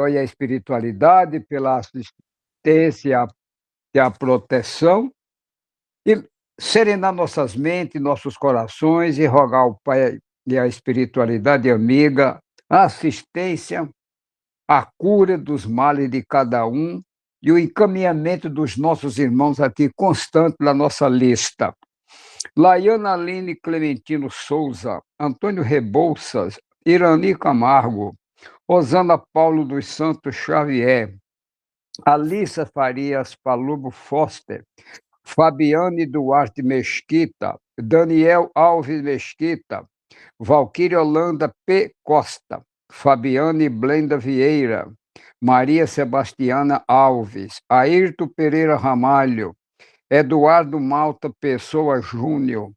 maior e a espiritualidade, pela assistência e a proteção, e serenar nossas mentes, nossos corações e rogar ao Pai e a espiritualidade amiga, a assistência, a cura dos males de cada um e o encaminhamento dos nossos irmãos aqui constante na nossa lista. Laiana Aline Clementino Souza, Antônio Rebouças, Irani Camargo, Osana Paulo dos Santos Xavier, Alissa Farias Palubo Foster, Fabiane Duarte Mesquita, Daniel Alves Mesquita, Valquíria Holanda P. Costa, Fabiane Blenda Vieira, Maria Sebastiana Alves, Ayrton Pereira Ramalho, Eduardo Malta Pessoa Júnior,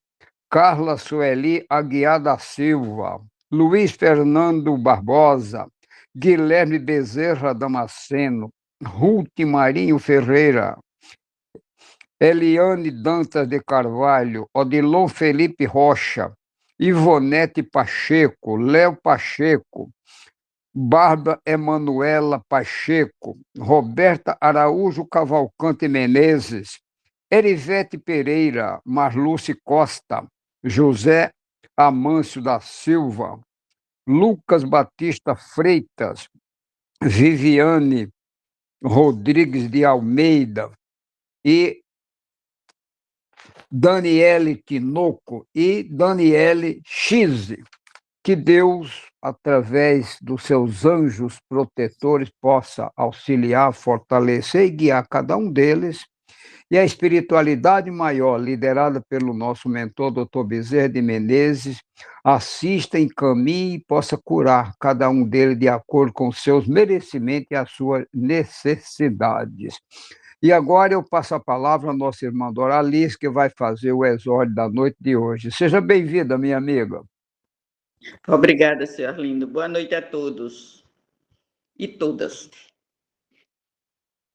Carla Sueli Aguiar da Silva, Luiz Fernando Barbosa, Guilherme Bezerra Damasceno, Ruth Marinho Ferreira, Eliane Dantas de Carvalho, Odilon Felipe Rocha, Ivonete Pacheco, Léo Pacheco, Bárbara Emanuela Pacheco, Roberta Araújo Cavalcante Menezes, Erivete Pereira, Marluce Costa, José Amâncio da Silva, Lucas Batista Freitas, Viviane Rodrigues de Almeida e Daniele Tinoco e Daniele Chise. Que Deus, através dos seus anjos protetores, possa auxiliar, fortalecer e guiar cada um deles. E a espiritualidade maior, liderada pelo nosso mentor, Dr. Bezerra de Menezes, assista, encaminhe e possa curar cada um deles de acordo com os seus merecimentos e as suas necessidades. E agora eu passo a palavra à nossa irmã Doralice, que vai fazer o exórdio da noite de hoje. Seja bem-vinda, minha amiga. Obrigada, senhor Arlindo. Boa noite a todos e todas.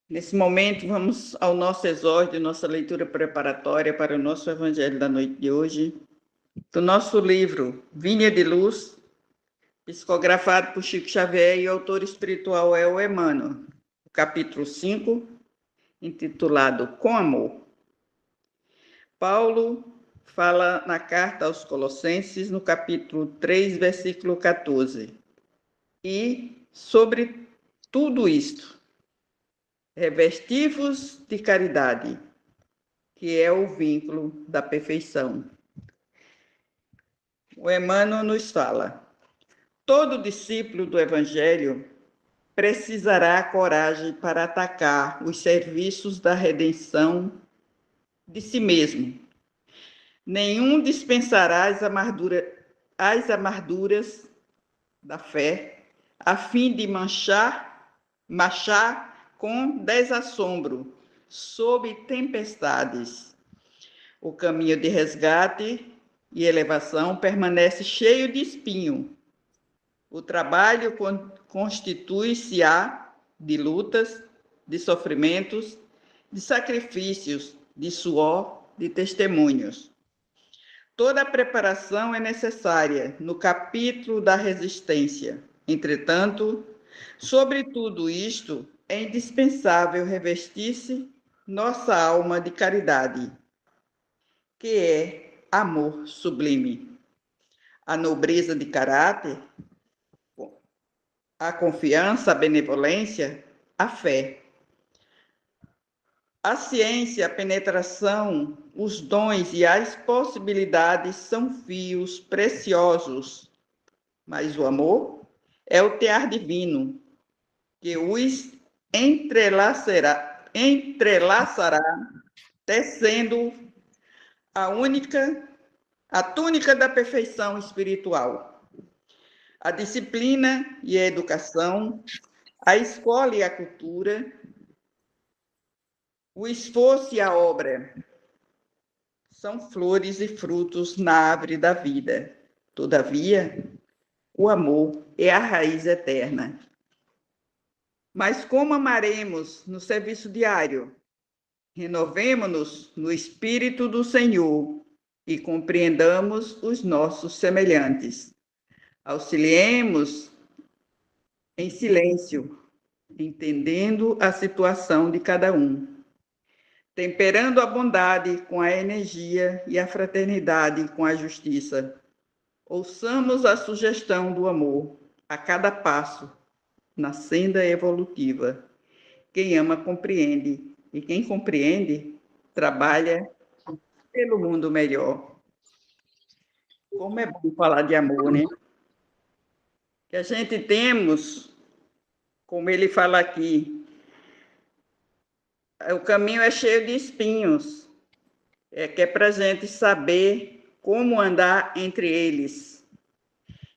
Nesse momento, vamos ao nosso exórdio, nossa leitura preparatória para o nosso evangelho da noite de hoje, do nosso livro Vinha de Luz, psicografado por Chico Xavier, e o autor espiritual é o Emmanuel, capítulo 5, intitulado Com Amor. Paulo fala na carta aos Colossenses, no capítulo 3, versículo 14. E, sobre tudo isto, revesti-vos de caridade, que é o vínculo da perfeição. O Emmanuel nos fala: todo discípulo do Evangelho precisará coragem para atacar os serviços da redenção de si mesmo. Nenhum dispensará as amarduras da fé, a fim de marchar com desassombro, sob tempestades. O caminho de resgate e elevação permanece cheio de espinho. O trabalho constitui-se-á de lutas, de sofrimentos, de sacrifícios, de suor, de testemunhos. Toda a preparação é necessária no capítulo da resistência. Entretanto, sobre tudo isto, é indispensável revestir-se nossa alma de caridade, que é amor sublime. A nobreza de caráter, a confiança, a benevolência, a fé. A ciência, a penetração, os dons e as possibilidades são fios preciosos, mas o amor é o tear divino que os entrelaçará, tecendo a túnica da perfeição espiritual. A disciplina e a educação, a escola e a cultura, o esforço e a obra são flores e frutos na árvore da vida. Todavia, o amor é a raiz eterna. Mas como amaremos no serviço diário? Renovemo-nos no Espírito do Senhor e compreendamos os nossos semelhantes. Auxiliemos em silêncio entendendo a situação de cada um, temperando a bondade com a energia e a fraternidade com a justiça. Ouçamos a sugestão do amor a cada passo na senda evolutiva. Quem ama compreende, e quem compreende trabalha pelo mundo melhor. Como é bom falar de amor, né? Que a gente temos, como ele fala aqui, o caminho é cheio de espinhos, que é para a gente saber como andar entre eles.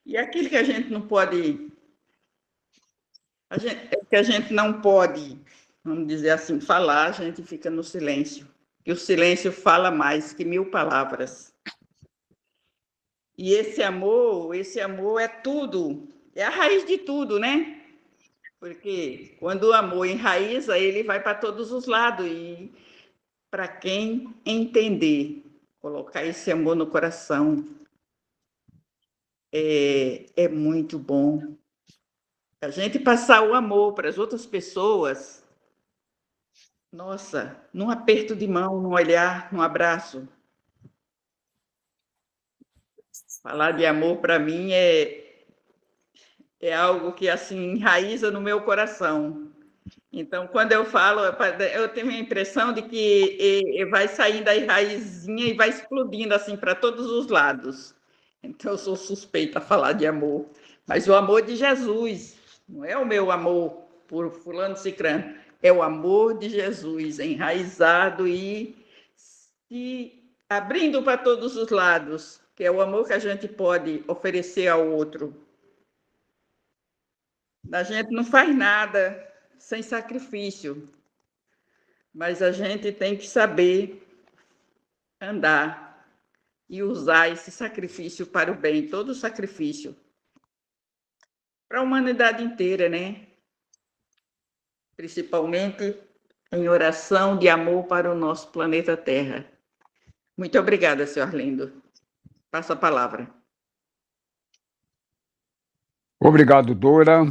E aquilo que a gente não pode, que a gente não pode, vamos dizer assim, falar, a gente fica no silêncio. E o silêncio fala mais que 1000 palavras. E esse amor é tudo, é a raiz de tudo, né? Porque quando o amor enraiza, ele vai para todos os lados. E para quem entender, colocar esse amor no coração, é muito bom. A gente passar o amor para as outras pessoas, nossa, num aperto de mão, num olhar, num abraço. Falar de amor para mim é algo que assim enraiza no meu coração. Então, quando eu falo, eu tenho a impressão de que vai saindo da raizinha e vai explodindo assim para todos os lados. Então, eu sou suspeita a falar de amor. Mas o amor de Jesus, não é o meu amor por fulano cicrano, é o amor de Jesus enraizado e se abrindo para todos os lados, que é o amor que a gente pode oferecer ao outro. A gente não faz nada sem sacrifício, mas a gente tem que saber andar e usar esse sacrifício para o bem, todo o sacrifício, para a humanidade inteira, né? Principalmente em oração de amor para o nosso planeta Terra. Muito obrigada, senhor Arlindo. Passo a palavra. Obrigado, Dora.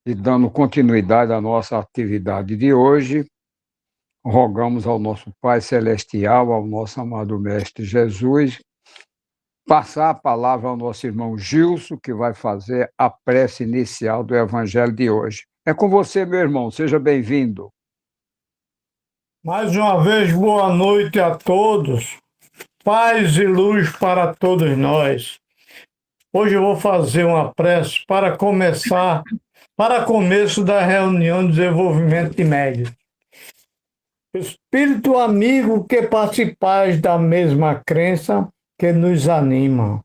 E dando continuidade à nossa atividade de hoje, rogamos ao nosso Pai Celestial, ao nosso amado Mestre Jesus, passar a palavra ao nosso irmão Gilson, que vai fazer a prece inicial do Evangelho de hoje. É com você, meu irmão, seja bem-vindo. Mais uma vez, boa noite a todos. Paz e luz para todos nós. Hoje eu vou fazer uma prece para começo da reunião de desenvolvimento de médios. Espírito amigo que participais da mesma crença que nos anima.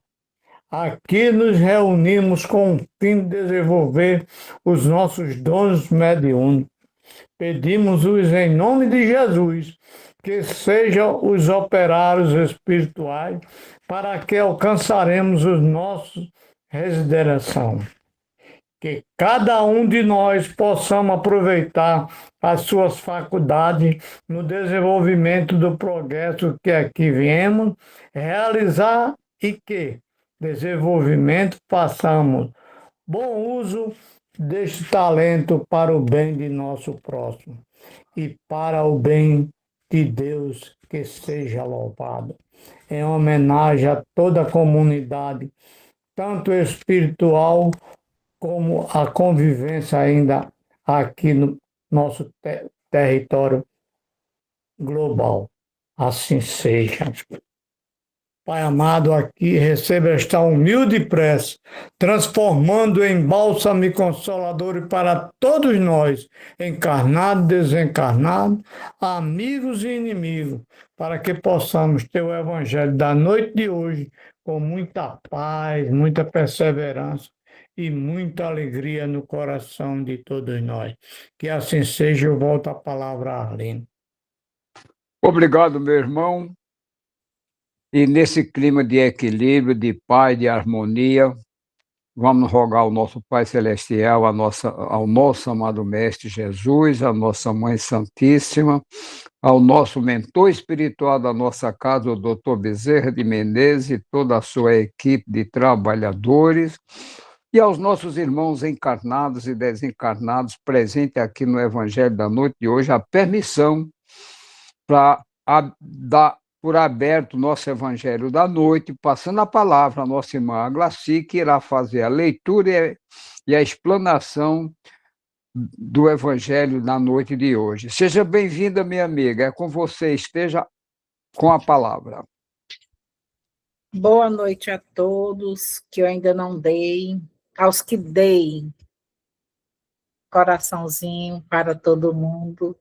Aqui nos reunimos com o fim de desenvolver os nossos dons mediúnicos. Pedimos-os em nome de Jesus, que sejam os operários espirituais, para que alcançaremos os nossos resideração. Que cada um de nós possamos aproveitar as suas faculdades no desenvolvimento do progresso que aqui viemos realizar e que desenvolvimento façamos bom uso deste talento para o bem de nosso próximo e para o bem de Deus, que seja louvado. Em homenagem a toda a comunidade, tanto espiritual como a convivência ainda aqui no nosso território global. Assim seja. Pai amado, aqui receba esta humilde prece, transformando em bálsamo e consolador para todos nós, encarnados e desencarnados, amigos e inimigos, para que possamos ter o Evangelho da noite de hoje com muita paz, muita perseverança e muita alegria no coração de todos nós. Que assim seja, eu volto a palavra a Arlindo. Obrigado, meu irmão. E nesse clima de equilíbrio, de paz, de harmonia, vamos rogar ao nosso Pai Celestial, ao nosso amado Mestre Jesus, à nossa Mãe Santíssima, ao nosso mentor espiritual da nossa casa, o Dr. Bezerra de Menezes, e toda a sua equipe de trabalhadores, e aos nossos irmãos encarnados e desencarnados presentes aqui no Evangelho da Noite de hoje, a permissão para dar por aberto o nosso Evangelho da Noite, passando a palavra à nossa irmã Aglaci, que irá fazer a leitura e a explanação do Evangelho da noite de hoje. Seja bem-vinda, minha amiga. É com você, esteja com a palavra. Boa noite a todos, que eu ainda não dei, aos que dei, coraçãozinho para todo mundo.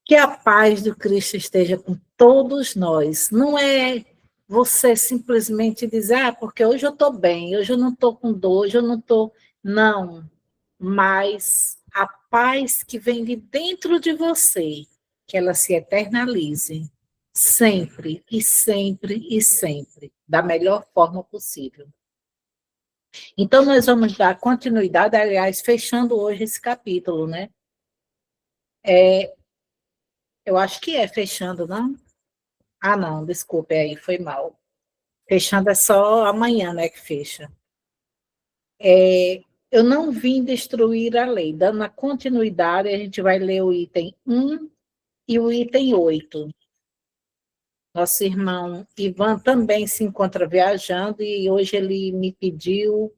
Que a paz do Cristo esteja com todos nós. Não é você simplesmente dizer, porque hoje eu estou bem, hoje eu não estou com dor, hoje eu não estou... Não, mas a paz que vem de dentro de você, que ela se eternalize, sempre, e sempre, e sempre, da melhor forma possível. Então, nós vamos dar continuidade, aliás, fechando hoje esse capítulo, né? Eu acho que é fechando, não? Ah, não, desculpe aí, foi mal. Fechando é só amanhã, né, que fecha. Eu não vim destruir a lei. Dando a continuidade, a gente vai ler o item 1 e o item 8. Nosso irmão Ivan também se encontra viajando e hoje ele me pediu.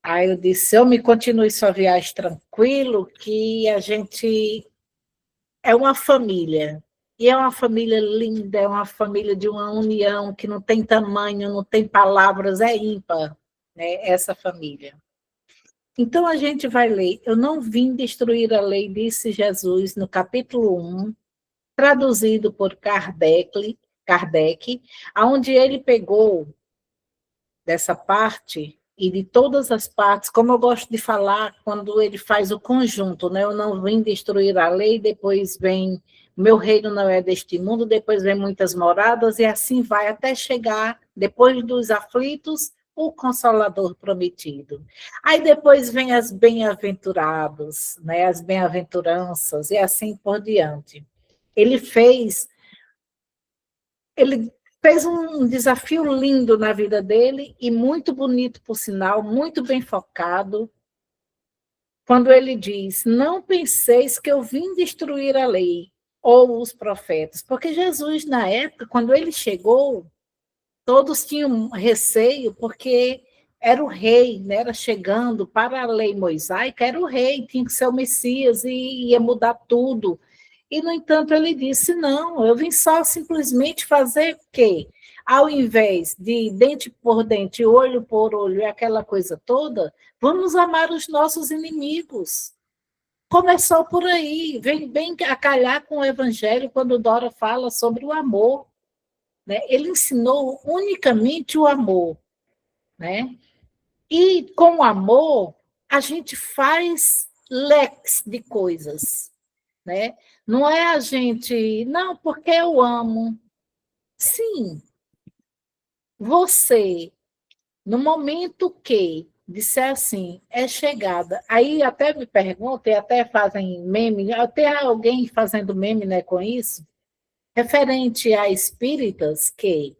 Aí eu disse, eu me continue sua viagem tranquilo, que a gente é uma família. E é uma família linda, é uma família de uma união que não tem tamanho, não tem palavras, é ímpar, né, essa família. Então a gente vai ler, eu não vim destruir a lei, disse Jesus, no capítulo 1, traduzido por Kardec, onde ele pegou dessa parte e de todas as partes, como eu gosto de falar, quando ele faz o conjunto, né? Eu não vim destruir a lei, depois vem meu reino não é deste mundo, depois vem muitas moradas, e assim vai até chegar, depois dos aflitos, o Consolador prometido. Aí depois vem as bem-aventurados, né? As bem-aventuranças, e assim por diante. Ele fez um desafio lindo na vida dele e muito bonito, por sinal, muito bem focado, quando ele diz, não penseis que eu vim destruir a lei ou os profetas, porque Jesus, na época, quando ele chegou, todos tinham receio, porque era o rei, né? Era chegando para a lei mosaica, era o rei, tinha que ser o Messias e ia mudar tudo. E, no entanto, ele disse, não, eu vim só simplesmente fazer o quê? Ao invés de dente por dente, olho por olho e aquela coisa toda, vamos amar os nossos inimigos. Começou por aí, vem bem a calhar com o Evangelho, quando Dora fala sobre o amor. Né? Ele ensinou unicamente o amor. Né? E, com o amor, a gente faz leques de coisas. Né? Não é a gente, não, porque eu amo. Sim, você, no momento que disser assim, é chegada, aí até me perguntam, e até fazem meme, até alguém fazendo meme, né, com isso, referente a espíritas que,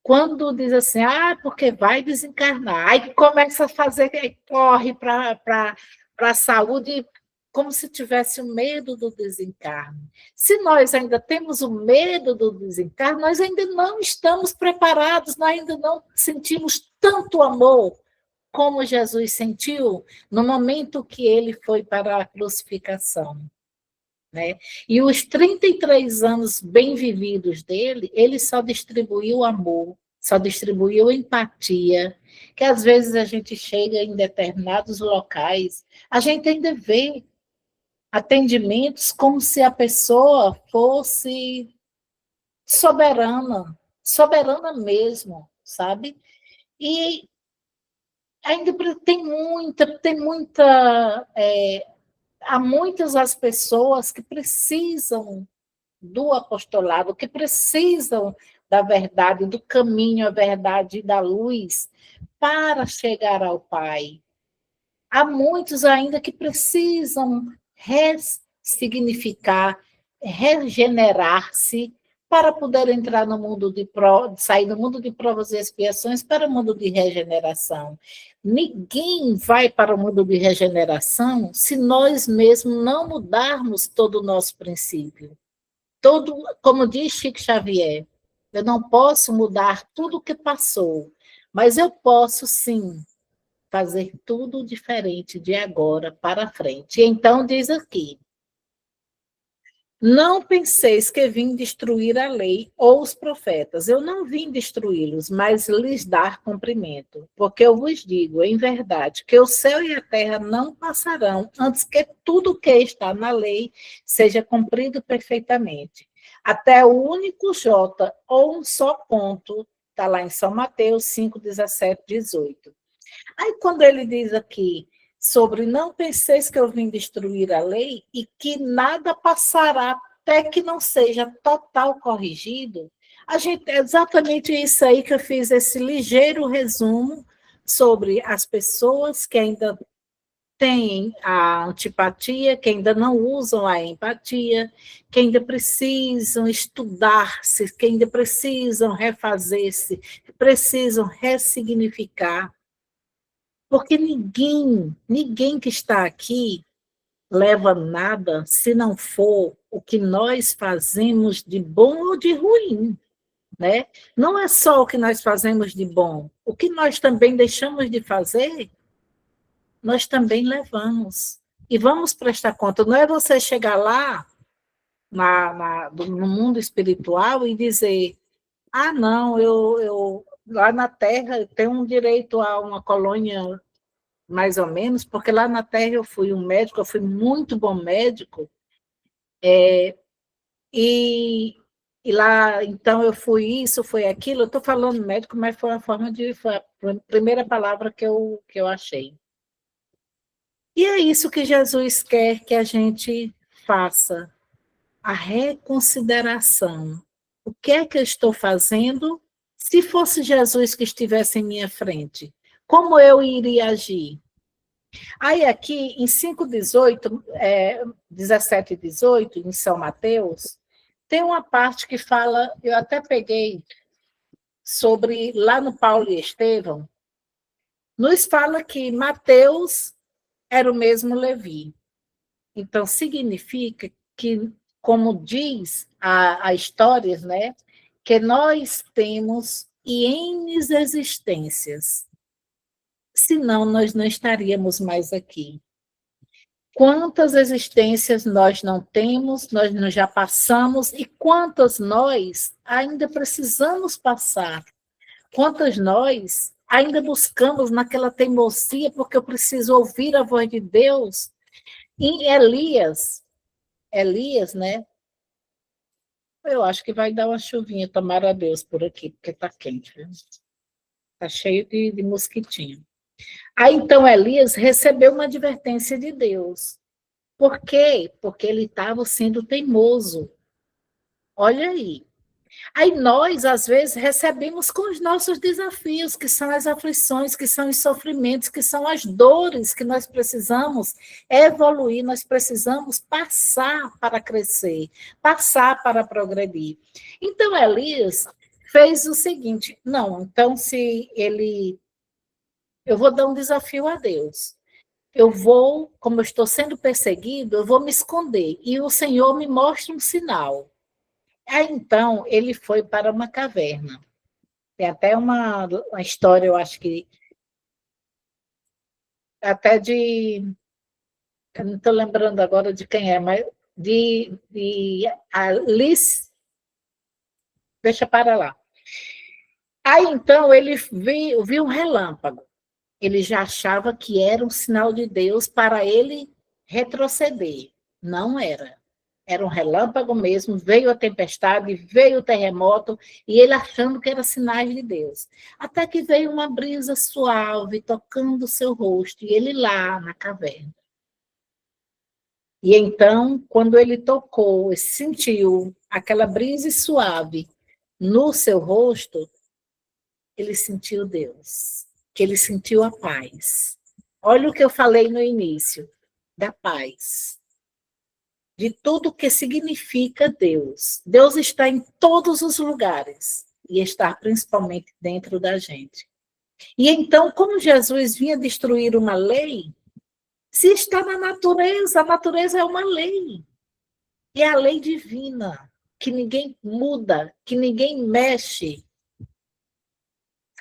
quando diz assim, porque vai desencarnar, aí começa a fazer, corre para a saúde, como se tivesse o medo do desencarne. Se nós ainda temos o medo do desencarne, nós ainda não estamos preparados, nós ainda não sentimos tanto amor como Jesus sentiu no momento que ele foi para a crucificação. Né? E os 33 anos bem vividos dele, ele só distribuiu amor, só distribuiu empatia, que às vezes a gente chega em determinados locais, a gente ainda vê atendimentos como se a pessoa fosse soberana, soberana mesmo, sabe? E ainda há muitas as pessoas que precisam do apostolado, que precisam da verdade, do caminho, a verdade e da luz para chegar ao Pai. Há muitos ainda que precisam ressignificar, regenerar-se para poder entrar no mundo sair do mundo de provas e expiações para o mundo de regeneração. Ninguém vai para o mundo de regeneração se nós mesmos não mudarmos todo o nosso princípio. Como diz Chico Xavier, eu não posso mudar tudo o que passou, mas eu posso sim fazer tudo diferente de agora para frente. E então diz aqui: não penseis que vim destruir a lei ou os profetas. Eu não vim destruí-los, mas lhes dar cumprimento. Porque eu vos digo, em verdade, que o céu e a terra não passarão antes que tudo que está na lei seja cumprido perfeitamente. Até o único J ou um só ponto, está lá em São Mateus 5, 17, 18. Aí quando ele diz aqui sobre não penseis que eu vim destruir a lei e que nada passará até que não seja total corrigido, é exatamente isso aí que eu fiz esse ligeiro resumo sobre as pessoas que ainda têm a antipatia, que ainda não usam a empatia, que ainda precisam estudar-se, que ainda precisam refazer-se, precisam ressignificar. Porque ninguém que está aqui leva nada se não for o que nós fazemos de bom ou de ruim, né? Não é só o que nós fazemos de bom, o que nós também deixamos de fazer, nós também levamos. E vamos prestar conta, não é você chegar lá no mundo espiritual e dizer, ah, não, eu lá na Terra eu tenho um direito a uma colônia mais ou menos, porque lá na Terra eu fui um médico, eu fui muito bom médico, e, e lá, então, eu fui isso, foi aquilo, eu estou falando médico, mas foi foi a primeira palavra que eu achei. E é isso que Jesus quer que a gente faça, a reconsideração. O que é que eu estou fazendo? Se fosse Jesus que estivesse em minha frente, como eu iria agir? Aí aqui, em 5:18, 17 e 18, em São Mateus, tem uma parte que fala, eu até peguei sobre, lá no Paulo e Estevão, nos fala que Mateus era o mesmo Levi. Então, significa que, como diz a história, né, que nós temos ienes existências, senão nós não estaríamos mais aqui. Quantas existências nós não temos, nós não já passamos, e quantas nós ainda precisamos passar? Quantas nós ainda buscamos naquela teimosia, porque eu preciso ouvir a voz de Deus? Em Elias, né? Eu acho que vai dar uma chuvinha, tomara a Deus por aqui, porque está quente, viu? Está cheio de mosquitinho. Aí, então, Elias recebeu uma advertência de Deus. Por quê? Porque ele estava sendo teimoso. Olha aí. Aí nós, às vezes, recebemos com os nossos desafios, que são as aflições, que são os sofrimentos, que são as dores que nós precisamos evoluir, nós precisamos passar para crescer, passar para progredir. Então, Elias fez o seguinte, não, então se ele... Eu vou dar um desafio a Deus. Eu vou, como eu estou sendo perseguido, eu vou me esconder. E o Senhor me mostra um sinal. Aí, então, ele foi para uma caverna. Tem até uma história, eu acho que até de... Eu não estou lembrando agora de quem é, mas de Alice... Deixa para lá. Aí, então, ele viu um relâmpago. Ele já achava que era um sinal de Deus para ele retroceder. Não era. Era um relâmpago mesmo, veio a tempestade, veio o terremoto, e ele achando que era sinais de Deus. Até que veio uma brisa suave, tocando o seu rosto, e ele lá na caverna. E então, quando ele tocou e sentiu aquela brisa suave no seu rosto, ele sentiu Deus, que ele sentiu a paz. Olha o que eu falei no início, da paz. de tudo que significa Deus. Deus está em todos os lugares e está principalmente dentro da gente. E então, como Jesus vinha destruir uma lei, se está na natureza, a natureza é uma lei. E é a lei divina, que ninguém muda, que ninguém mexe.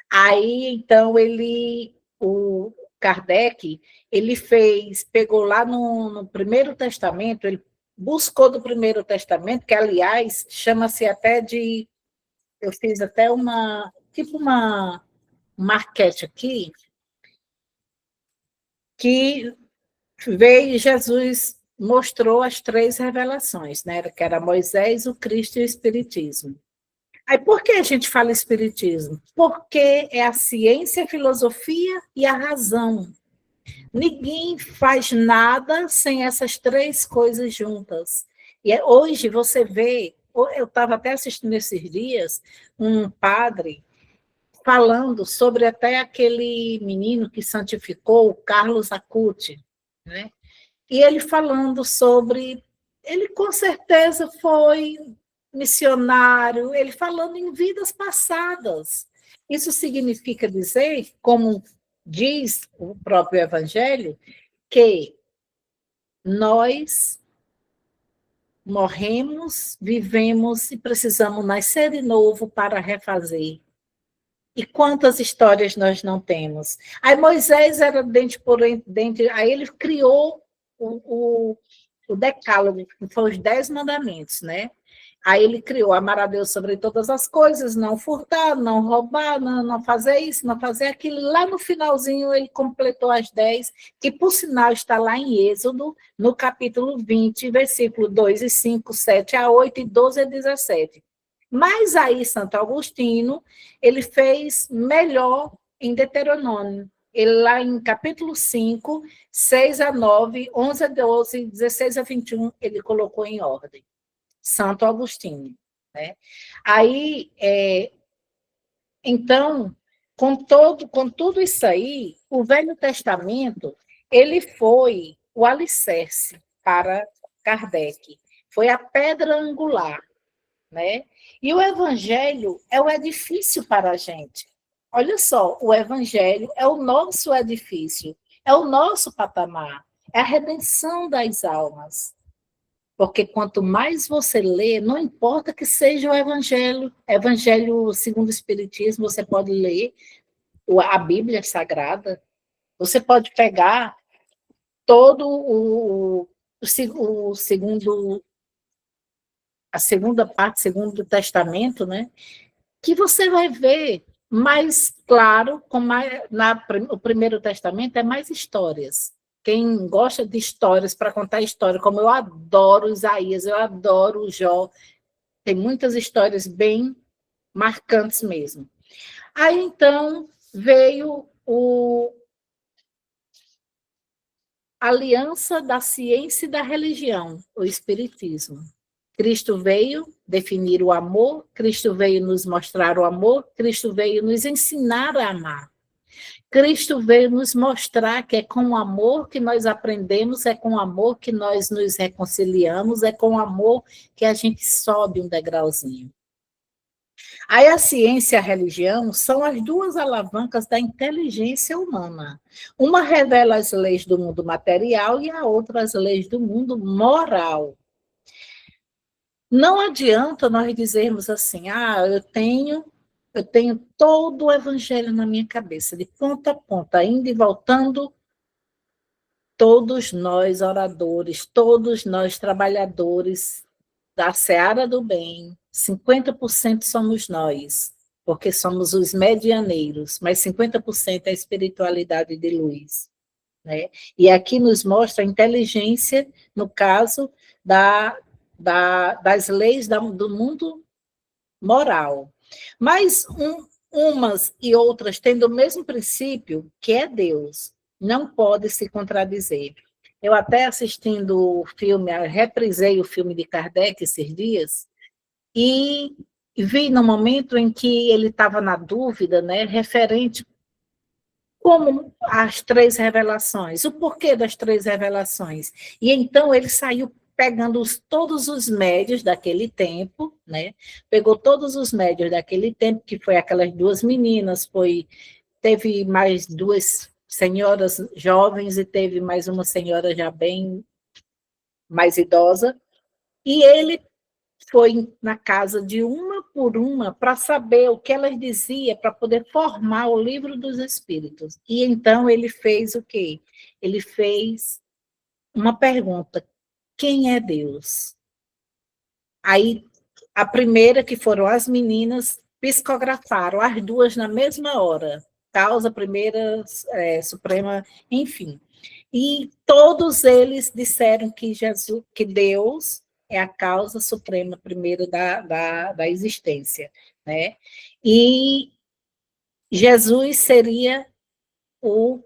Aí, então, o Kardec, ele pegou lá no Primeiro Testamento, ele buscou do Primeiro Testamento, que, aliás, chama-se até de... Eu fiz até uma maquete aqui, que veio Jesus mostrou as 3 revelações, né? Que era Moisés, o Cristo e o Espiritismo. Aí, por que a gente fala Espiritismo? Porque é a ciência, a filosofia e a razão. Ninguém faz nada sem essas 3 coisas juntas. E hoje você vê, eu estava até assistindo esses dias, um padre falando sobre até aquele menino que santificou, o Carlos Acuti, né? E ele falando sobre... Ele com certeza foi missionário, ele falando em vidas passadas. Isso significa dizer, como diz o próprio Evangelho, que nós morremos, vivemos e precisamos nascer de novo para refazer. E quantas histórias nós não temos? Aí Moisés era dente por dente, aí ele criou o Decálogo, que foram os 10 mandamentos, né? Aí ele criou: amar a Deus sobre todas as coisas, não furtar, não roubar, não fazer isso, não fazer aquilo. Lá no finalzinho ele completou as 10, que por sinal está lá em Êxodo, no capítulo 20, versículo 2 e 5, 7 a 8 e 12 a 17. Mas aí Santo Agostinho, ele fez melhor em Deuteronômio. Ele lá em capítulo 5, 6 a 9, 11 a 12, 16 a 21, ele colocou em ordem. Santo Agostinho, né? Aí, então, com tudo isso aí, o Velho Testamento, ele foi o alicerce para Kardec, foi a pedra angular, né? E o Evangelho é o edifício para a gente. Olha só, o Evangelho é o nosso edifício, é o nosso patamar, é a redenção das almas. Porque quanto mais você lê, não importa que seja o Evangelho segundo o Espiritismo, você pode ler a Bíblia Sagrada, você pode pegar todo a segunda parte, segundo Testamento, né? Que você vai ver mais claro, o Primeiro Testamento é mais histórias. Quem gosta de histórias, para contar história, como eu adoro Isaías, eu adoro Jó, tem muitas histórias bem marcantes mesmo. Aí, então, veio a aliança da ciência e da religião, o Espiritismo. Cristo veio definir o amor, Cristo veio nos mostrar o amor, Cristo veio nos ensinar a amar. Cristo veio nos mostrar que é com o amor que nós aprendemos, é com o amor que nós nos reconciliamos, é com o amor que a gente sobe um degrauzinho. Aí a ciência e a religião são as 2 alavancas da inteligência humana. Uma revela as leis do mundo material e a outra as leis do mundo moral. Não adianta nós dizermos assim: eu tenho todo o Evangelho na minha cabeça, de ponta a ponta, indo e voltando. Todos nós oradores, todos nós trabalhadores da seara do bem, 50% somos nós, porque somos os medianeiros, mas 50% é a espiritualidade de luz, né? E aqui nos mostra a inteligência, no caso das leis do mundo moral. Mas umas e outras tendo o mesmo princípio, que é Deus, não pode se contradizer. Eu até assistindo o filme, reprisei o filme de Kardec esses dias, e vi no momento em que ele estava na dúvida, né, referente como as 3 revelações, o porquê das 3 revelações. E então ele saiu pegando todos os médios daquele tempo, né? Pegou todos os médios daquele tempo, que foi aquelas duas meninas, teve mais duas senhoras jovens e teve mais uma senhora já bem mais idosa, e ele foi na casa de uma por uma para saber o que elas diziam, para poder formar o livro dos Espíritos. E então ele fez o quê? Ele fez uma pergunta: quem é Deus? Aí, a primeira, que foram as meninas, psicografaram as duas na mesma hora. Causa, primeira, suprema, enfim. E todos eles disseram que que Deus é a causa suprema primeiro da existência, né? E Jesus seria o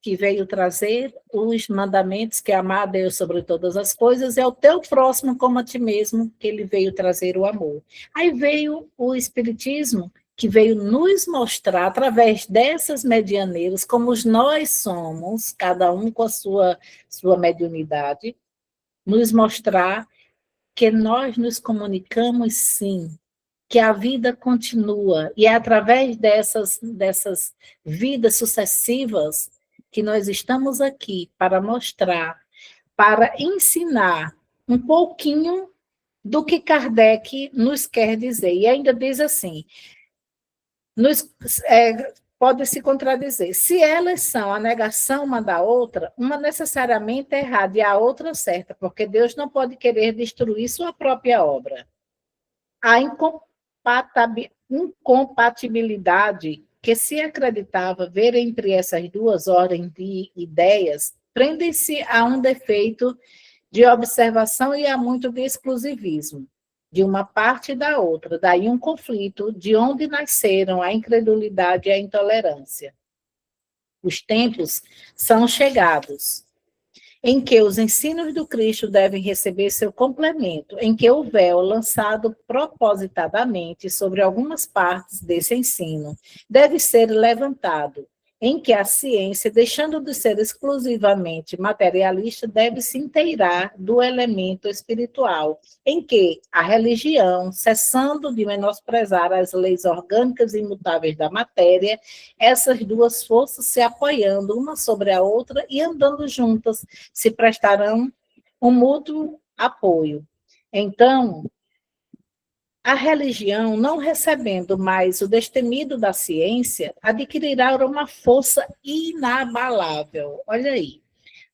que veio trazer os mandamentos, que é amar a Deus sobre todas as coisas, é o teu próximo como a ti mesmo, que ele veio trazer o amor. Aí veio o Espiritismo, que veio nos mostrar, através dessas medianeiras, como nós somos, cada um com a sua mediunidade, nos mostrar que nós nos comunicamos, sim, que a vida continua, e é através dessas vidas sucessivas que nós estamos aqui para mostrar, para ensinar um pouquinho do que Kardec nos quer dizer. E ainda diz assim, pode se contradizer. Se elas são a negação uma da outra, uma necessariamente é errada e a outra certa, porque Deus não pode querer destruir sua própria obra. A incompatibilidade que se acreditava ver entre essas duas ordens de ideias prende-se a um defeito de observação e a muito de exclusivismo de uma parte e da outra, daí um conflito de onde nasceram a incredulidade e a intolerância. Os tempos são chegados em que os ensinos do Cristo devem receber seu complemento, em que o véu lançado propositadamente sobre algumas partes desse ensino deve ser levantado, em que a ciência, deixando de ser exclusivamente materialista, deve se inteirar do elemento espiritual, em que a religião, cessando de menosprezar as leis orgânicas e imutáveis da matéria, essas duas forças se apoiando uma sobre a outra e andando juntas, se prestarão um mútuo apoio. Então, a religião, não recebendo mais o destemido da ciência, adquirirá uma força inabalável. Olha aí.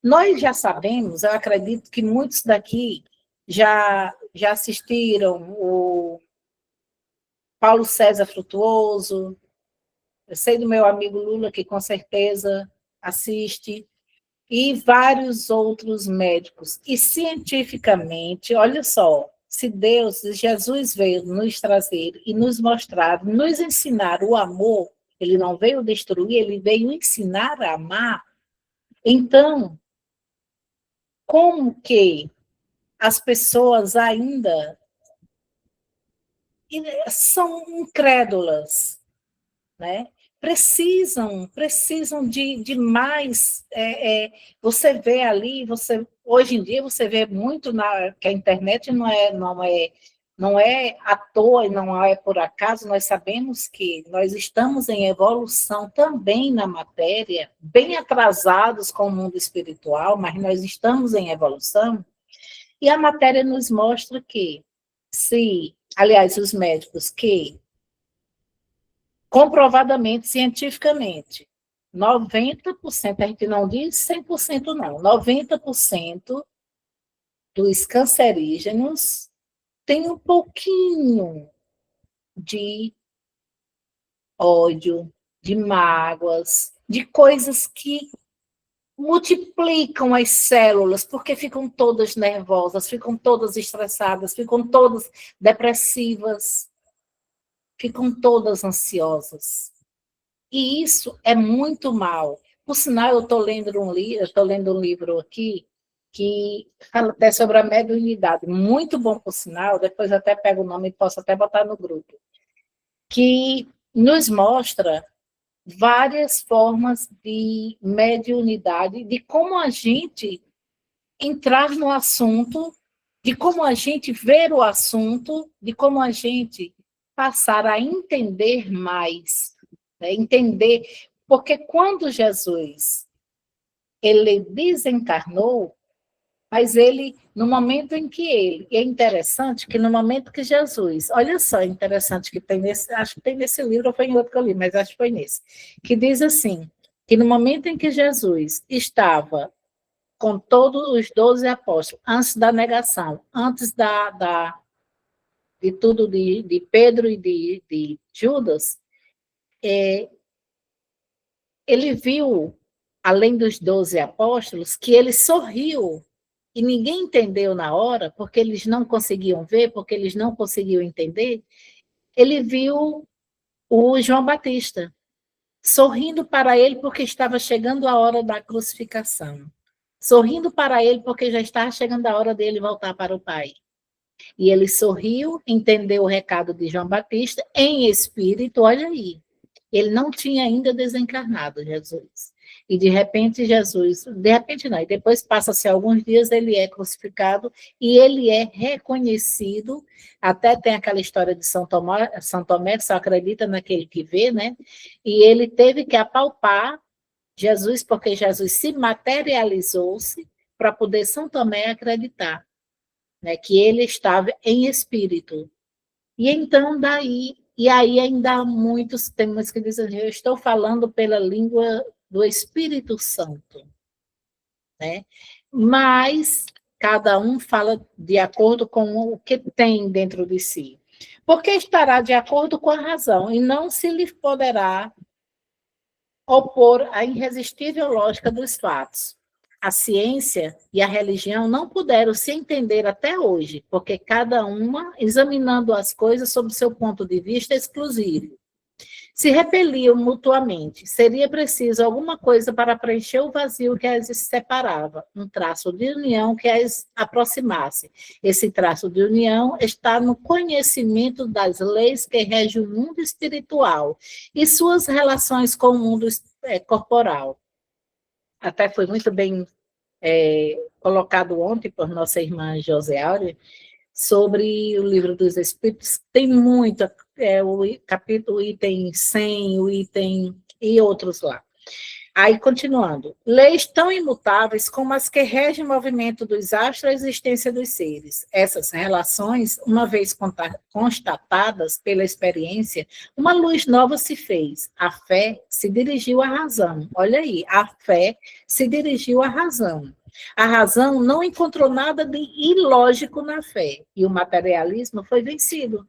Nós já sabemos, eu acredito que muitos daqui já assistiram o Paulo César Frutuoso, eu sei do meu amigo Lula, que com certeza assiste, e vários outros médicos. E cientificamente, olha só, se Deus, Jesus veio nos trazer e nos mostrar, nos ensinar o amor, ele não veio destruir, ele veio ensinar a amar. Então, como que as pessoas ainda são incrédulas, né? Precisam de mais. Você vê ali, hoje em dia você vê muito que a internet não é à toa e não é por acaso. Nós sabemos que nós estamos em evolução também na matéria, bem atrasados com o mundo espiritual, mas nós estamos em evolução. E a matéria nos mostra que, aliás, os médicos, que comprovadamente, cientificamente, 90%, a gente não diz 100% não, 90% dos cancerígenos tem um pouquinho de ódio, de mágoas, de coisas que multiplicam as células, porque ficam todas nervosas, ficam todas estressadas, ficam todas depressivas, ficam todas ansiosas. E isso é muito mal. Por sinal, eu estou lendo um livro aqui que fala até sobre a mediunidade, muito bom por sinal, depois até pego o nome e posso até botar no grupo, que nos mostra várias formas de mediunidade, de como a gente entrar no assunto, de como a gente ver o assunto, de como a gente passar a entender mais, né? Entender, porque quando Jesus ele desencarnou, mas ele, no momento em que ele, e é interessante que no momento que Jesus, olha só, é interessante que tem nesse, acho que tem nesse livro, ou foi em outro que eu li, mas acho que foi nesse, que diz assim, que no momento em que Jesus estava com todos os 12 apóstolos, antes da negação, antes de tudo de Pedro e de Judas, ele viu, além dos 12 apóstolos, que ele sorriu. E ninguém entendeu na hora, porque eles não conseguiam ver, porque eles não conseguiam entender. Ele viu o João Batista sorrindo para ele porque estava chegando a hora da crucificação. Sorrindo para ele porque já estava chegando a hora dele voltar para o Pai. E ele sorriu, entendeu o recado de João Batista em espírito, olha aí. Ele não tinha ainda desencarnado, Jesus. E de repente Jesus, de repente não, e depois passa-se alguns dias, ele é crucificado e ele é reconhecido, até tem aquela história de São Tomé, que só acredita naquele que vê, né? E ele teve que apalpar Jesus, porque Jesus se materializou-se para poder São Tomé acreditar, né, que ele estava em espírito. E então daí, e aí ainda há muitos temas que dizem, eu estou falando pela língua do Espírito Santo, né? Mas cada um fala de acordo com o que tem dentro de si. Porque estará de acordo com a razão e não se lhe poderá opor à irresistível lógica dos fatos. A ciência e a religião não puderam se entender até hoje, porque cada uma examinando as coisas sob seu ponto de vista exclusivo. Se repeliam mutuamente. Seria preciso alguma coisa para preencher o vazio que as separava, um traço de união que as aproximasse. Esse traço de união está no conhecimento das leis que regem o mundo espiritual e suas relações com o mundo corporal. Até foi muito bem colocado ontem por nossa irmã José Áurea, sobre o Livro dos Espíritos, tem muito, o capítulo, item 100, o item e outros lá. Aí, continuando, leis tão imutáveis como as que regem o movimento dos astros e a existência dos seres. Essas relações, uma vez constatadas pela experiência, uma luz nova se fez. A fé se dirigiu à razão. Olha aí, a fé se dirigiu à razão. A razão não encontrou nada de ilógico na fé, e o materialismo foi vencido.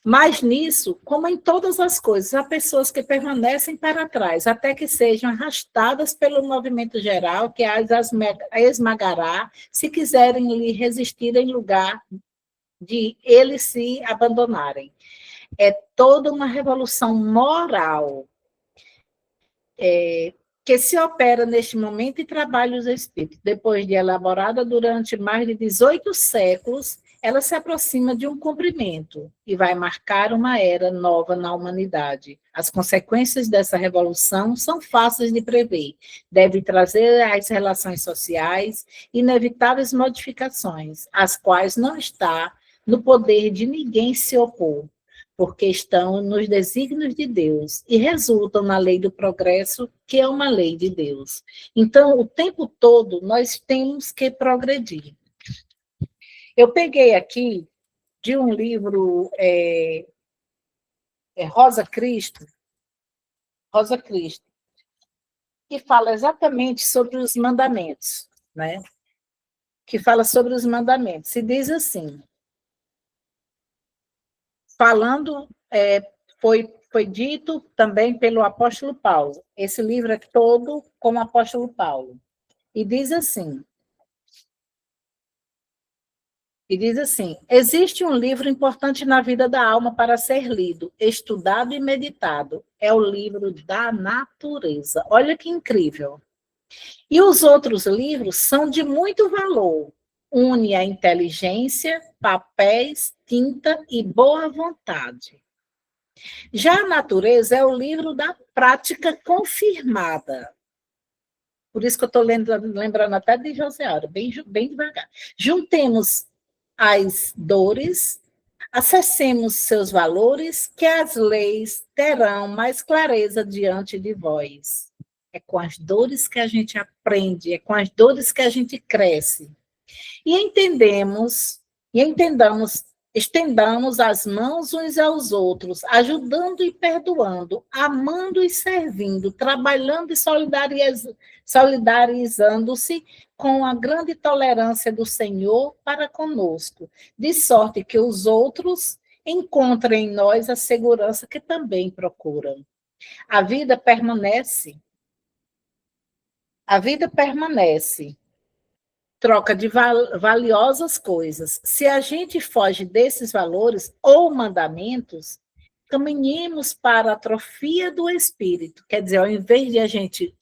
Mas nisso, como em todas as coisas, há pessoas que permanecem para trás, até que sejam arrastadas pelo movimento geral, que as esmagará, se quiserem lhe resistir em lugar de eles se abandonarem. É toda uma revolução moral que se opera neste momento e trabalha os espíritos. Depois de elaborada durante mais de 18 séculos, ela se aproxima de um cumprimento e vai marcar uma era nova na humanidade. As consequências dessa revolução são fáceis de prever. Deve trazer às relações sociais inevitáveis modificações, às quais não está no poder de ninguém se opor, porque estão nos desígnios de Deus e resultam na lei do progresso, que é uma lei de Deus. Então, o tempo todo, nós temos que progredir. Eu peguei aqui de um livro, Rosa Cristo, que fala exatamente sobre os mandamentos, né? Que fala sobre os mandamentos. E diz assim, falando, foi dito também pelo apóstolo Paulo. Esse livro é todo com o apóstolo Paulo. E diz assim, existe um livro importante na vida da alma para ser lido, estudado e meditado. É o livro da natureza. Olha que incrível. E os outros livros são de muito valor. Une a inteligência, papéis, tinta e boa vontade. Já a natureza é o livro da prática confirmada. Por isso que eu estou lembrando até de Joseara, bem devagar. Juntemos as dores, acessemos seus valores, que as leis terão mais clareza diante de vós. É com as dores que a gente aprende, é com as dores que a gente cresce. E entendamos, estendamos as mãos uns aos outros, ajudando e perdoando, amando e servindo, trabalhando e solidarizando-se com a grande tolerância do Senhor para conosco, de sorte que os outros encontrem em nós a segurança que também procuram. A vida permanece. A vida permanece. Troca de valiosas coisas. Se a gente foge desses valores ou mandamentos, caminhemos para a atrofia do espírito. Quer dizer, ao invés de a gente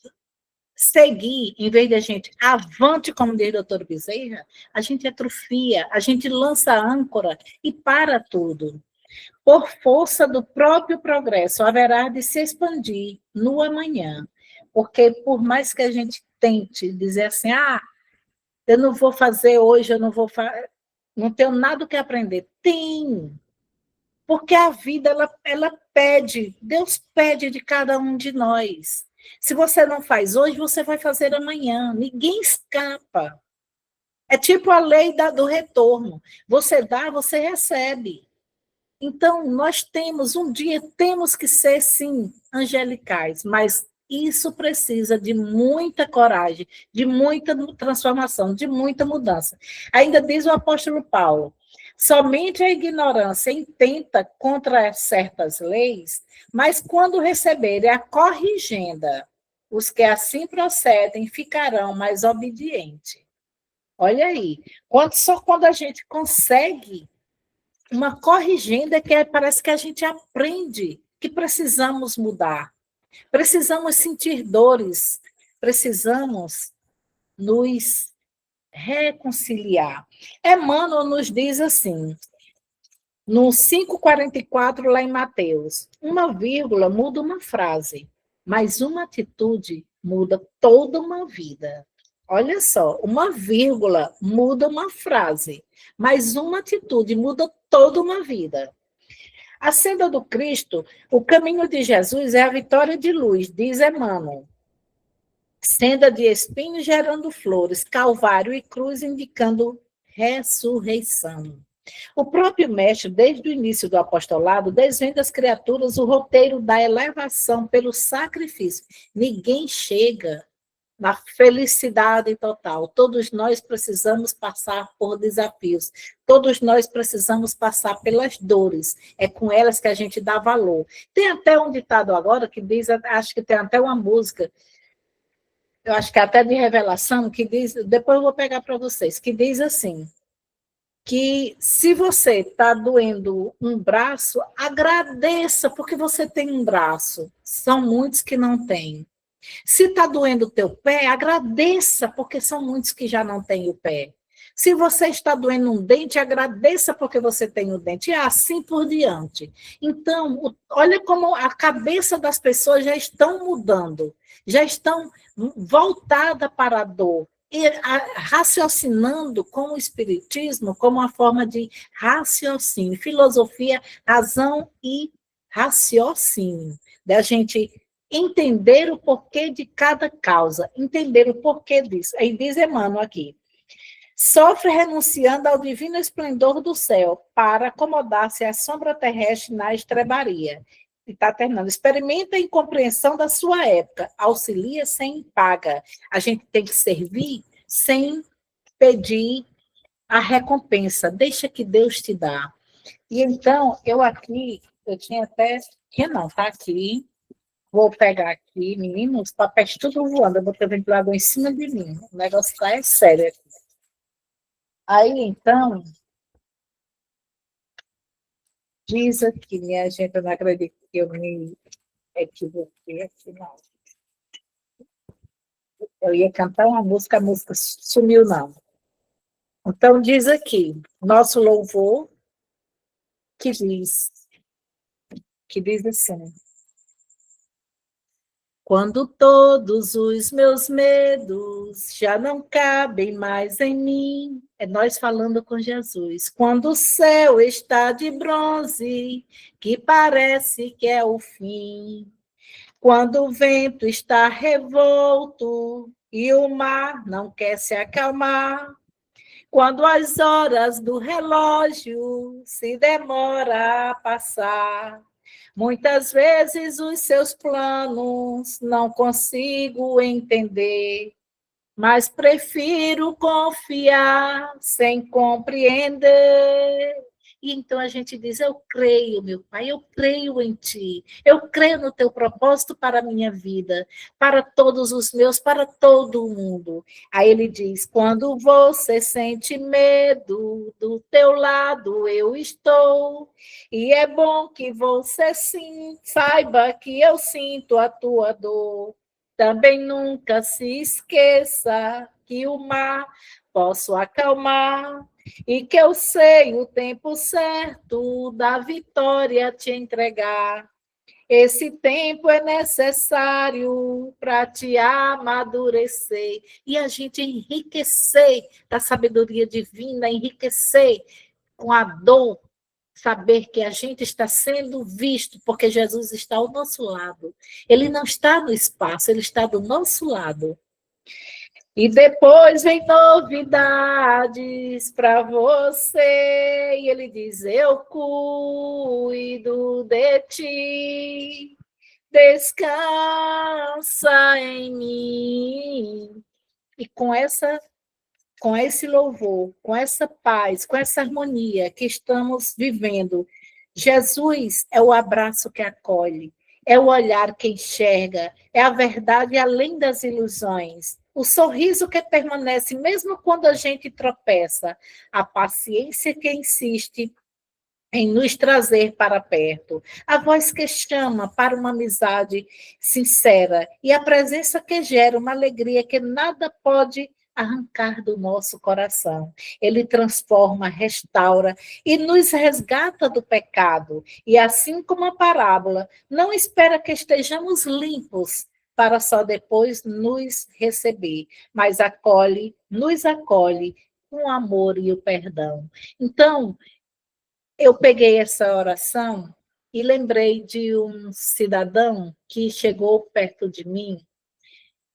seguir, em vez de a gente avante, como diz o doutor Bezerra, a gente atrofia, a gente lança a âncora e para tudo. Por força do próprio progresso, haverá de se expandir no amanhã. Porque por mais que a gente tente dizer assim, eu não vou fazer hoje, eu não vou fazer, não tenho nada que aprender. Tem, porque a vida, ela pede, Deus pede de cada um de nós. Se você não faz hoje, você vai fazer amanhã. Ninguém escapa. É tipo a lei do retorno. Você dá, você recebe. Então, nós temos que ser, sim, angelicais, mas isso precisa de muita coragem, de muita transformação, de muita mudança. Ainda diz o apóstolo Paulo, somente a ignorância intenta contra certas leis, mas quando receberem a corrigenda, os que assim procedem ficarão mais obedientes. Olha aí, só quando a gente consegue uma corrigenda que parece que a gente aprende que precisamos mudar. Precisamos sentir dores, precisamos nos reconciliar. Emmanuel nos diz assim, no 5:44, lá em Mateus, uma vírgula muda uma frase, mas uma atitude muda toda uma vida. Olha só, uma vírgula muda uma frase, mas uma atitude muda toda uma vida. A senda do Cristo, o caminho de Jesus é a vitória de luz, diz Emmanuel. Senda de espinhos gerando flores, calvário e cruz indicando ressurreição. O próprio mestre, desde o início do apostolado, desvenda às criaturas o roteiro da elevação pelo sacrifício. Ninguém chega na felicidade total. Todos nós precisamos passar por desafios. Todos nós precisamos passar pelas dores. É com elas que a gente dá valor. Tem até um ditado agora que diz, acho que tem até uma música, eu acho que é até de revelação, que diz, depois eu vou pegar para vocês, que diz assim, que se você está doendo um braço, agradeça, porque você tem um braço. São muitos que não têm. Se está doendo o teu pé, agradeça, porque são muitos que já não têm o pé. Se você está doendo um dente, agradeça porque você tem o dente, e assim por diante. Então, olha como a cabeça das pessoas já estão mudando, já estão voltadas para a dor, e raciocinando com o espiritismo como uma forma de raciocínio, filosofia, razão e raciocínio, da gente entender o porquê de cada causa, entender o porquê disso. Aí diz Emmanuel aqui, sofre renunciando ao divino esplendor do céu para acomodar-se à sombra terrestre na estrebaria. E está terminando. Experimenta a incompreensão da sua época, auxilia sem paga. A gente tem que servir sem pedir a recompensa. Deixa que Deus te dá. E então, eu tinha até, que não, está aqui, vou pegar aqui, meninos, os papéis tudo voando, eu vou ter ventilador em cima de mim, o negócio está sério aqui. Aí, então, diz aqui, minha gente, eu não acredito que eu me equivoquei aqui, não. Eu ia cantar uma música, a música sumiu, não. Então, diz aqui, nosso louvor, que diz assim, Quando todos os meus medos já não cabem mais em mim. É nós falando com Jesus. Quando o céu está de bronze, que parece que é o fim. Quando o vento está revolto e o mar não quer se acalmar. Quando as horas do relógio se demora a passar. Muitas vezes os seus planos não consigo entender, mas prefiro confiar sem compreender. E então a gente diz, eu creio, meu Pai, eu creio em Ti, eu creio no Teu propósito para a minha vida, para todos os meus, para todo o mundo. Aí ele diz, quando você sente medo, do teu lado eu estou, e é bom que você sim saiba que eu sinto a tua dor. Também nunca se esqueça que o mar posso acalmar e que eu sei o tempo certo da vitória te entregar. Esse tempo é necessário para te amadurecer e a gente enriquecer da sabedoria divina, enriquecer com a dor, saber que a gente está sendo visto, porque Jesus está ao nosso lado. Ele não está no espaço, ele está do nosso lado. E depois vem novidades para você. E ele diz, eu cuido de ti, descansa em mim. E com esse louvor, com essa paz, com essa harmonia que estamos vivendo, Jesus é o abraço que acolhe, é o olhar que enxerga, é a verdade além das ilusões, o sorriso que permanece mesmo quando a gente tropeça, a paciência que insiste em nos trazer para perto, a voz que chama para uma amizade sincera e a presença que gera uma alegria que nada pode arrancar do nosso coração. Ele transforma, restaura e nos resgata do pecado. E assim como a parábola, não espera que estejamos limpos para só depois nos receber, mas nos acolhe com o amor e o perdão. Então, eu peguei essa oração e lembrei de um cidadão que chegou perto de mim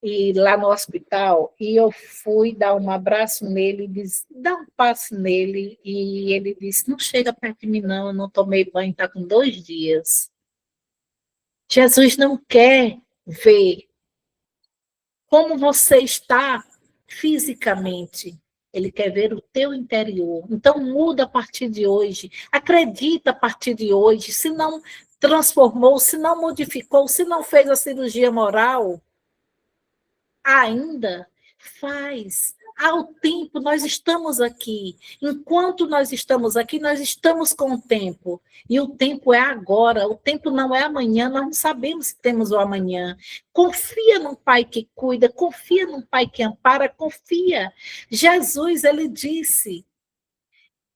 e lá no hospital, e eu fui dar um abraço nele, dar um passo nele, e ele disse, não chega perto de mim não, eu não tomei banho, está com 2 dias. Jesus não quer ver como você está fisicamente, ele quer ver o teu interior. Então muda a partir de hoje, acredita a partir de hoje, se não transformou, se não modificou, se não fez a cirurgia moral, ainda faz. Ao tempo, nós estamos aqui. Enquanto nós estamos aqui, nós estamos com o tempo. E o tempo é agora. O tempo não é amanhã. Nós não sabemos se temos o amanhã. Confia num Pai que cuida. Confia num Pai que ampara. Confia. Jesus, ele disse,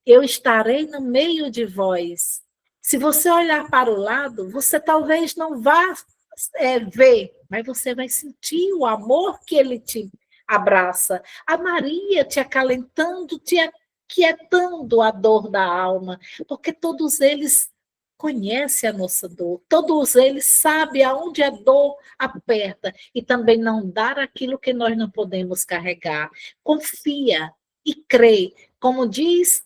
eu estarei no meio de vós. Se você olhar para o lado, você talvez não vá ver, mas você vai sentir o amor que ele te abraça. A Maria te acalentando, te aquietando a dor da alma, porque todos eles conhecem a nossa dor, todos eles sabem aonde a dor aperta e também não dar aquilo que nós não podemos carregar. Confia e crê, como diz,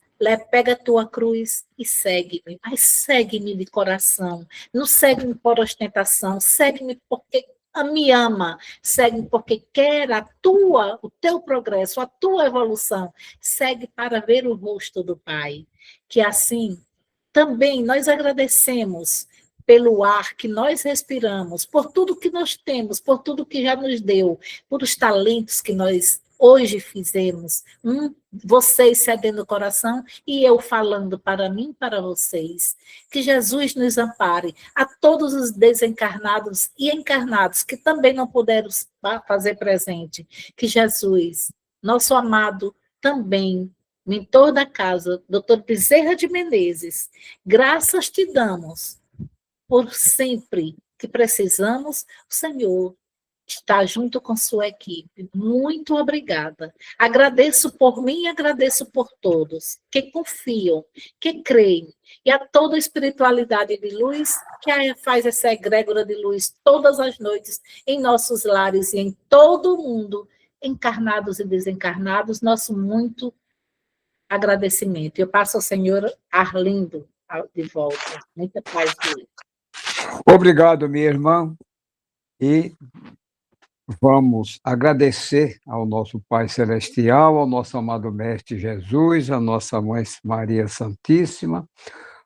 pega a tua cruz e segue-me, mas segue-me de coração, não segue-me por ostentação, segue-me porque me ama, segue-me porque quer o teu progresso, a tua evolução, segue para ver o rosto do Pai, que assim também nós agradecemos pelo ar que nós respiramos, por tudo que nós temos, por tudo que já nos deu, por os talentos que nós hoje fizemos, vocês cedendo o coração e eu falando para mim e para vocês. Que Jesus nos ampare, a todos os desencarnados e encarnados que também não puderam fazer presente. Que Jesus, nosso amado, também, mentor da casa, Dr. Bezerra de Menezes, graças te damos por sempre que precisamos, o Senhor está junto com sua equipe. Muito obrigada. Agradeço por mim e agradeço por todos que confiam, que creem, e a toda a espiritualidade de luz que faz essa egrégora de luz todas as noites em nossos lares e em todo o mundo, encarnados e desencarnados, nosso muito agradecimento. Eu passo ao senhor Arlindo de volta. Muita paz de Deus. Obrigado, minha irmã. E vamos agradecer ao nosso Pai Celestial, ao nosso amado Mestre Jesus, à nossa Mãe Maria Santíssima,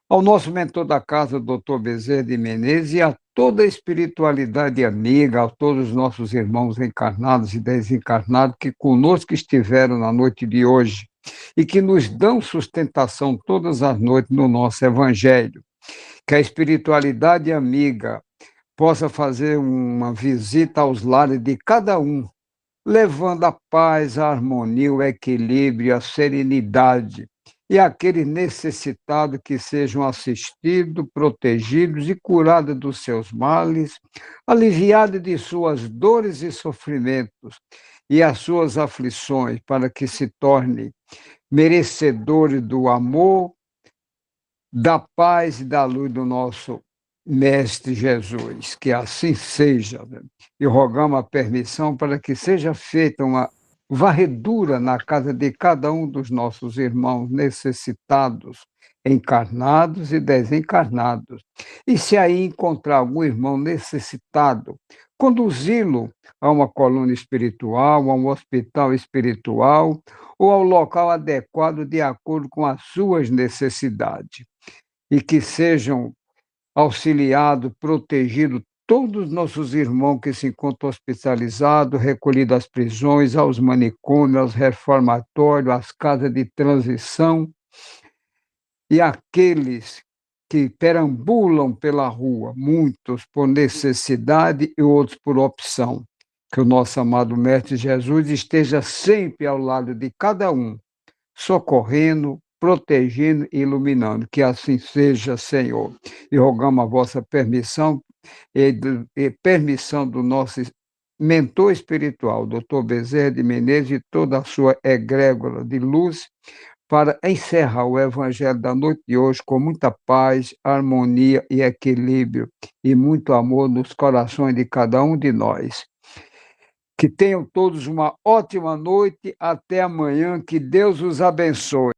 ao nosso mentor da casa, Dr. Bezerra de Menezes, e a toda a espiritualidade amiga, a todos os nossos irmãos encarnados e desencarnados que conosco estiveram na noite de hoje e que nos dão sustentação todas as noites no nosso Evangelho. Que a espiritualidade amiga possa fazer uma visita aos lares de cada um, levando a paz, a harmonia, o equilíbrio, a serenidade, e aqueles necessitados que sejam assistidos, protegidos e curados dos seus males, aliviados de suas dores e sofrimentos e as suas aflições, para que se tornem merecedores do amor, da paz e da luz do nosso Mestre Jesus, que assim seja. E rogamos a permissão para que seja feita uma varredura na casa de cada um dos nossos irmãos necessitados, encarnados e desencarnados. E se aí encontrar algum irmão necessitado, conduzi-lo a uma colônia espiritual, a um hospital espiritual ou ao local adequado de acordo com as suas necessidades. E que sejam auxiliados, protegidos todos os nossos irmãos que se encontram hospitalizados, recolhidos às prisões, aos manicômios, aos reformatórios, às casas de transição, e aqueles que perambulam pela rua, muitos por necessidade e outros por opção. Que o nosso amado Mestre Jesus esteja sempre ao lado de cada um, socorrendo, protegendo e iluminando. Que assim seja, Senhor. E rogamos a vossa permissão e permissão do nosso mentor espiritual, Dr. Bezerra de Menezes, e toda a sua egrégora de luz, para encerrar o Evangelho da noite de hoje com muita paz, harmonia e equilíbrio, e muito amor nos corações de cada um de nós. Que tenham todos uma ótima noite. Até amanhã. Que Deus os abençoe.